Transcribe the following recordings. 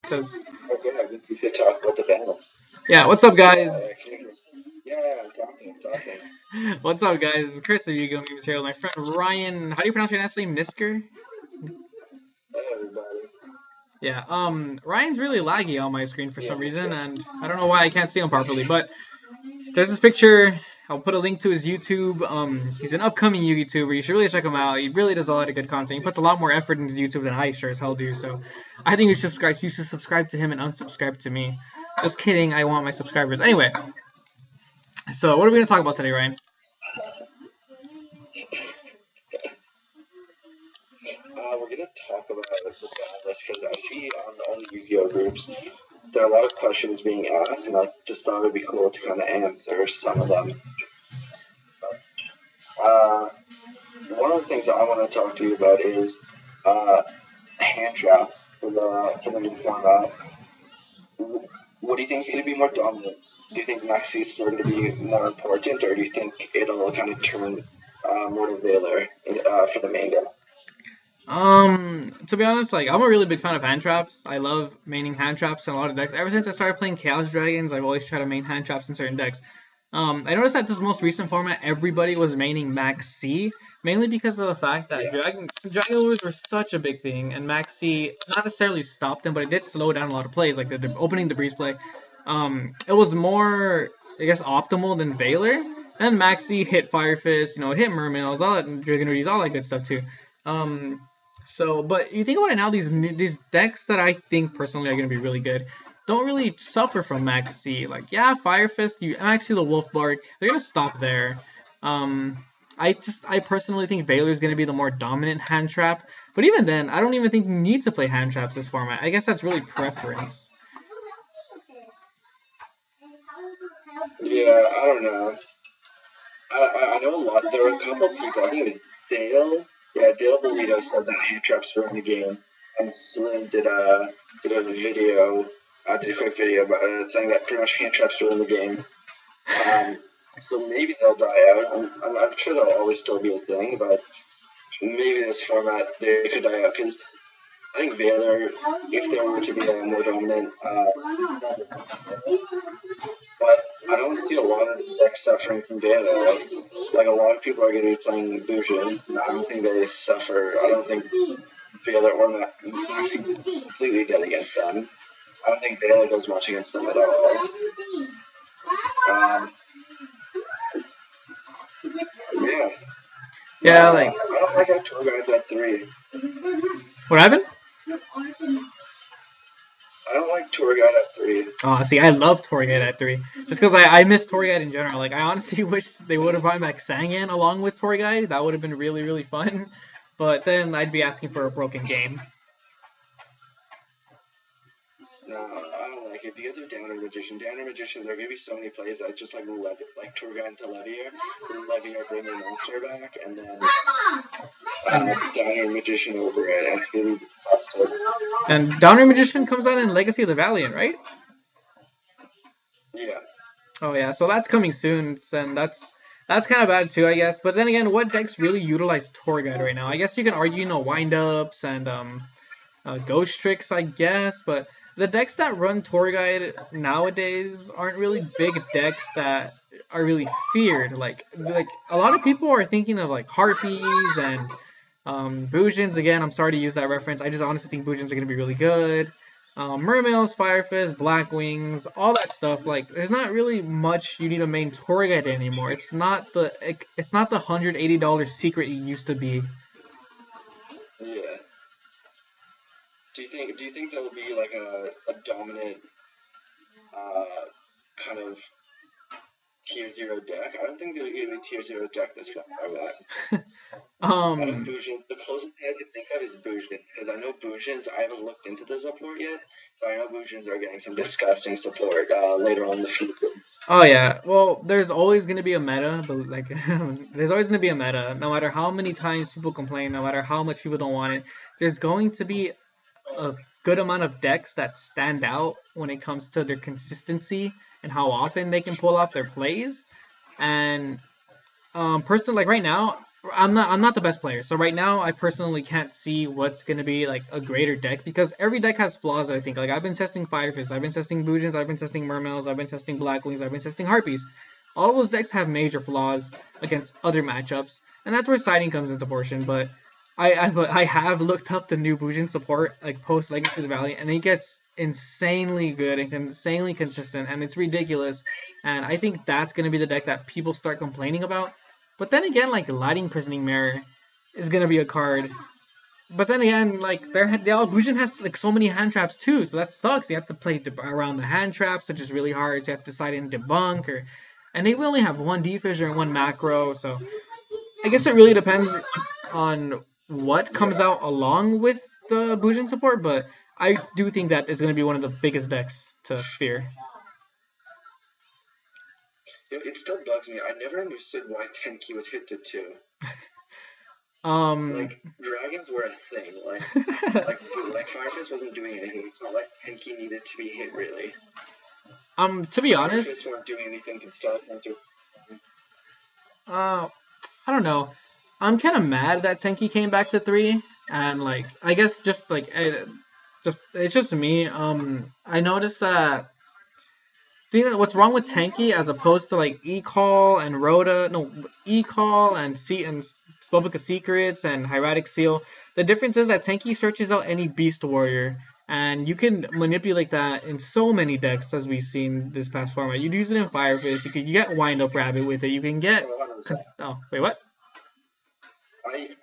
Because Okay, I guess we should talk about the panel. yeah, what's up, guys? Yeah, I'm talking. What's up, guys? It's Chris of YUGIOH Memes here with my friend Ryan. How do you pronounce your last name? Nisker? Hey, everybody. Yeah. Ryan's really laggy on my screen for some reason, and I don't know why I can't see him properly. But there's this picture. I'll put a link to his YouTube. He's an upcoming YouTuber. You should really check him out. He really does a lot of good content. He puts a lot more effort into YouTube than I sure as hell do. So I think you should subscribe. You should subscribe to him and unsubscribe to me. Just kidding. I want my subscribers. Anyway, so what are we gonna talk about today, Ryan? We're gonna talk about the ban list because I see on all the Yu-Gi-Oh groups there are a lot of questions being asked, and I just thought it'd be cool to kind of answer some of them. One of the things that I want to talk to you about is hand traps for the new format. What do you think is going to be more dominant? Do you think Maxie is still going to be more important, or do you think it'll kind of turn more to Valor for the main game? To be honest, like I'm a really big fan of hand traps. I love maining hand traps in a lot of decks. Ever since I started playing Chaos Dragons, I've always tried to main hand traps in certain decks. I noticed that this most recent format, everybody was maining Maxie, mainly because of the fact that Dragon Lures were such a big thing, and Maxie not necessarily stopped them, but it did slow down a lot of plays, like the opening the breeze play. It was more, I guess, optimal than Valor. And Maxie hit Fire Fist, it hit Mermails, all that Dragon Rudies, all that good stuff too. But you think about it now, these decks that I think personally are going to be really good don't really suffer from Maxie. Like, yeah, Fire Fist, Maxie the Wolf Bark, they're going to stop there. I personally think Valor is going to be the more dominant hand trap. But even then, I don't even think you need to play hand traps this format. I guess that's really preference. Yeah, I don't know. I know a lot. There were a couple people. I think it was Dale. Yeah, Dale Bolito said that hand traps were in the game, and Slim did a video, did a quick video about it, saying that pretty much hand traps were in the game. So maybe they'll die out. I'm sure they'll always still be a thing, but maybe this format they could die out because I think Valor, if there were to be a more dominant, but I don't see a lot of decks suffering from Valor. Like a lot of people are going to be playing Bujin. I don't think they suffer. I don't think Valor or Maxie completely dead against them. I don't think Valor does much against them at all. Yeah. Yeah, like. I don't like how Tory guys at 3. What happened? I don't like Tory guy at 3. Oh, see, I love Tory at 3. Just because I miss Tory in general. Like, I honestly wish they would have brought back Sangan along with Tory. That would have been really, really fun. But then I'd be asking for a broken game. No, I don't like it because of Downer Magician. Downer Magician, there are going to be so many plays that just like Turgon to Levier, Levier bring the monster back, and then Downer Magician over it, and it's going to be busted. And Downer Magician comes out in Legacy of the Valiant, right? Yeah. Oh yeah, so that's coming soon, and that's kind of bad too, I guess. But then again, what decks really utilize Torguide right now? I guess you can argue, windups and ghost tricks, I guess, but the decks that run Torguide nowadays aren't really big decks that are really feared. Like a lot of people are thinking of like Harpies and Bujins. Again, I'm sorry to use that reference. I just honestly think Bujins are going to be really good. Mermails, Fire Fist, Black Wings, all that stuff. Like, there's not really much you need to main Torguide anymore. It's not the $180 secret it used to be. Yeah. Do you think there will be like a dominant kind of tier 0 deck? I don't think there's going to be a tier 0 deck this far. I know Bujin, the closest thing I can think of is Bujin, because I know Bujins, I haven't looked into the support yet, but I know Bujins are getting some disgusting support later on in the future. Oh yeah, well, there's always going to be a meta, but like, there's always going to be a meta, no matter how many times people complain, no matter how much people don't want it, there's going to be a good amount of decks that stand out when it comes to their consistency and how often they can pull off their plays. And personally, like right now, I'm not the best player. So right now I personally can't see what's gonna be like a greater deck because every deck has flaws, I think. Like I've been testing Fire Fist, I've been testing Boojins, I've been testing Mermails, I've been testing Blackwings, I've been testing Harpies. All those decks have major flaws against other matchups, and that's where siding comes into portion. But I have looked up the new Boojin support like post Legacy of the Valley, and it gets insanely good and insanely consistent, and it's ridiculous. And I think that's gonna be the deck that people start complaining about. But then again, like Lighting Prisoning Mirror is gonna be a card. But then again, like the Illusion has like so many hand traps too, so that sucks. You have to play around the hand traps, which is really hard. So you have to decide in debunk and they will only have one defisher and one macro. So I guess it really depends on what comes out along with the Bujin support. But I do think that is gonna be one of the biggest decks to fear. It still bugs me. I never understood why Tanky was hit to 2. Um, Like dragons were a thing. Like Firefist wasn't doing anything. It's not like Tanky needed to be hit really. to be honest, Firefist weren't doing anything. Can start into. I don't know. I'm kind of mad that Tenki came back to 3, and like I guess just like it's just me. I noticed that what's wrong with Tanky as opposed to like E-Call and Rhoda, no E-Call and Spellbook Secrets and Hieratic Seal. The difference is that Tanky searches out any Beast Warrior, and you can manipulate that in so many decks as we've seen this past format. You'd use it in Fire Fist. You get Windup Rabbit with it. You can get. Oh wait, what?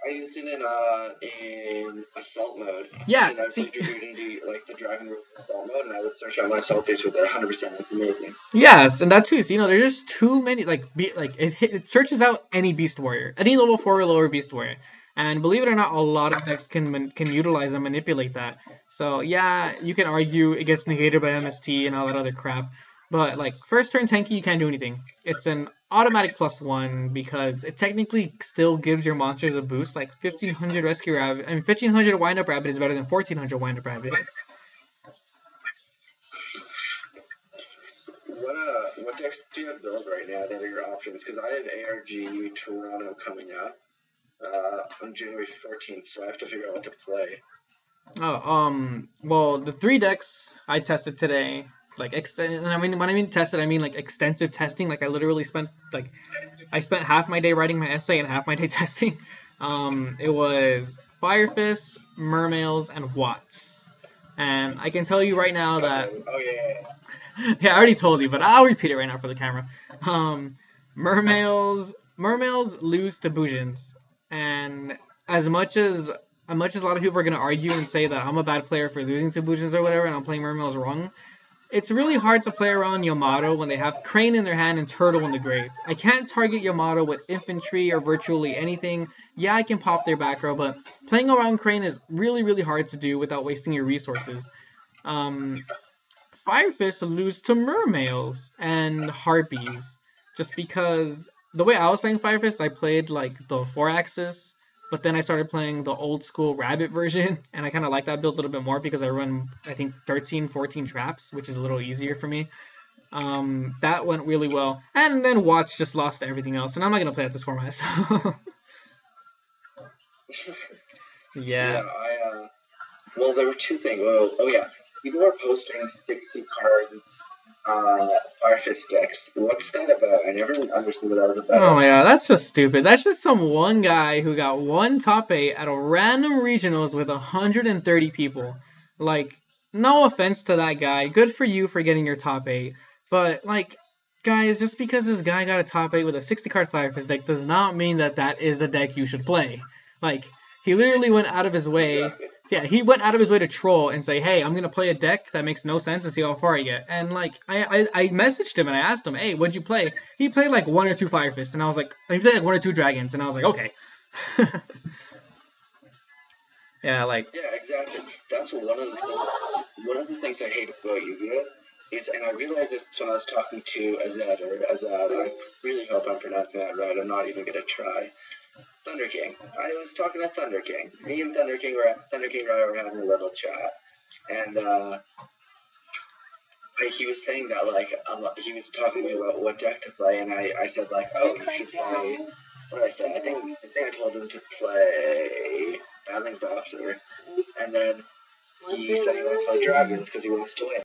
I used it in assault mode. Yeah, and I would into like the dragon room assault mode, and I would search out my assault base with it 100%. It's amazing. Yes, and that too. So, there's just too many. It searches out any beast warrior, any level 4 or lower beast warrior, and believe it or not, a lot of decks can utilize and manipulate that. So yeah, you can argue it gets negated by MST and all that other crap, but like first turn Tanky, you can't do anything. It's an automatic +1 because it technically still gives your monsters a boost. Like 1500 Rescue Rabbit, 1500 Windup Rabbit is better than 1400 Windup Rabbit. What decks do you have built right now that are your options? Because I have ARG Toronto coming up on January 14th, so I have to figure out what to play. Oh, well, the 3 decks I tested today, like when I mean tested, I mean like extensive testing. Like I literally spent half my day writing my essay and half my day testing. It was Fire Fist, Mermails, and Watts. And I can tell you right now that. Oh yeah. Yeah, I already told you, but I'll repeat it right now for the camera. Mermails lose to Boojins, and as much as a lot of people are gonna argue and say that I'm a bad player for losing to Boojins or whatever, and I'm playing Mermails wrong, it's really hard to play around Yamato when they have Crane in their hand and Turtle in the grave. I can't target Yamato with infantry or virtually anything. Yeah, I can pop their back row, but playing around Crane is really, really hard to do without wasting your resources. Fire Fist lose to Mermails and Harpies, just because the way I was playing Fire Fist, I played like the 4-axis, but then I started playing the old school Rabbit version, and I kind of like that build a little bit more because I run, I think, 13, 14 traps, which is a little easier for me. That went really well. And then Watts just lost to everything else, and I'm not going to play at this format, so... yeah. Well, there were 2 things. Oh yeah. People are posting 60 card Fire Fist decks. What's that about? I never understood what that was about. Oh my god, that's just stupid. That's just some one guy who got one top 8 at a random regionals with 130 people. Like, no offense to that guy. Good for you for getting your top 8. But, like, guys, just because this guy got a top 8 with a 60 card Fire Fist deck does not mean that that is a deck you should play. Like, he literally went out of his way. Exactly. Yeah, he went out of his way to troll and say, hey, I'm going to play a deck that makes no sense and see how far I get. And, like, I messaged him and I asked him, hey, what'd you play? He played, like, 1 or 2 Fire Fists. And I was like, he played, like, 1 or 2 Dragons. And I was like, okay. Yeah, like... Yeah, exactly. That's one of the things I hate about Yu-Gi-Oh! Is, and I realized this when I was talking to Azad, I really hope I'm pronouncing that right. I'm not even going to try. Thunder King. I was talking to Thunder King. Me and Thunder King Rye were having a little chat, and he was saying that he was talking to me about what deck to play, and I said like, oh, you should play what did I say? I think I told him to play Battling Boxer, and then he said he wants to play Dragons because he wants to win.